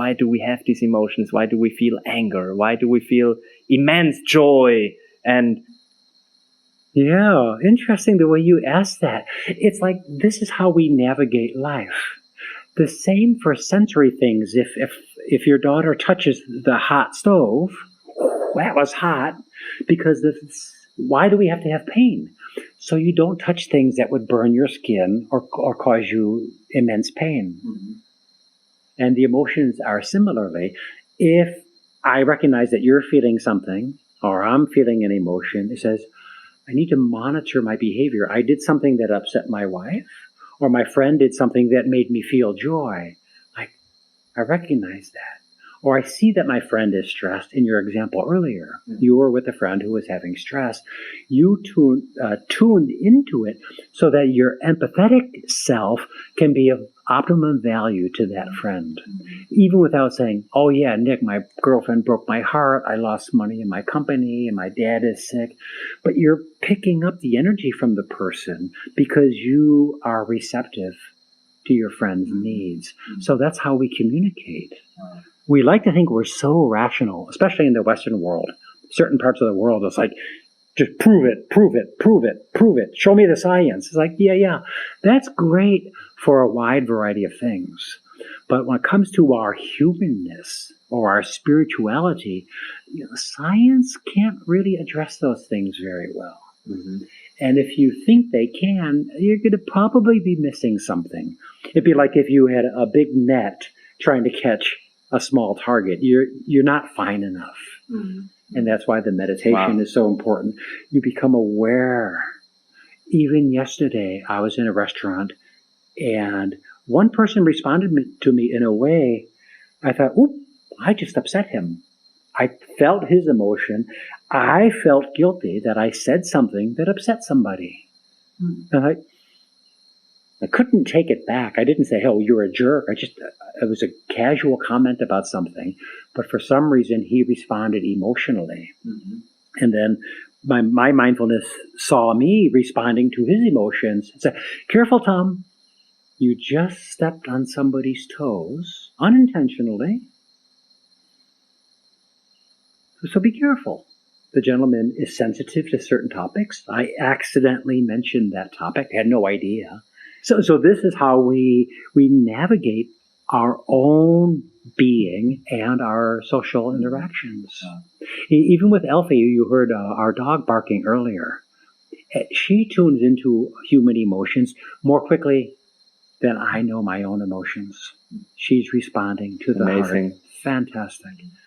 Why do we have these emotions? Why do we feel anger? Why do we feel immense joy? And yeah, interesting the way you asked that. It's like this is how we navigate life. The same for sensory things. If your daughter touches the hot stove, that was hot, because why do we have to have pain? So you don't touch things that would burn your skin or cause you immense pain. Mm-hmm. And the emotions are similarly. If I recognize that you're feeling something or I'm feeling an emotion, it says, I need to monitor my behavior. I did something that upset my wife, or my friend did something that made me feel joy. I recognize that. Or I see that my friend is stressed. In your example earlier, you were with a friend who was having stress. You tuned into it so that your empathetic self can be of optimum value to that friend. Even without saying, oh yeah, Nick, my girlfriend broke my heart. I lost money in my company and my dad is sick. But you're picking up the energy from the person because you are receptive to your friend's needs. So that's how we communicate. We like to think we're so rational, especially in the Western world. Certain parts of the world, it's like, just prove it, prove it, prove it, prove it. Show me the science. It's like, yeah. That's great for a wide variety of things. But when it comes to our humanness or our spirituality, science can't really address those things very well. Mm-hmm. And if you think they can, you're going to probably be missing something. It'd be like if you had a big net trying to catch a small target. You're not fine enough. Mm-hmm. And that's why the meditation is so important. You become aware. Even yesterday, I was in a restaurant, and one person responded to me in a way, I thought, oop, I just upset him. I felt his emotion. I felt guilty that I said something that upset somebody. Mm-hmm. And I couldn't take it back. I didn't say, oh, you're a jerk. It was a casual comment about something. But for some reason, he responded emotionally. Mm-hmm. And then my mindfulness saw me responding to his emotions and said, careful, Tom. You just stepped on somebody's toes unintentionally. So be careful. The gentleman is sensitive to certain topics. I accidentally mentioned that topic. I had no idea. So this is how we navigate our own being and our social interactions. Even with Elfie, you heard our dog barking earlier. She tunes into human emotions more quickly than I know my own emotions. She's responding to the heart. Fantastic.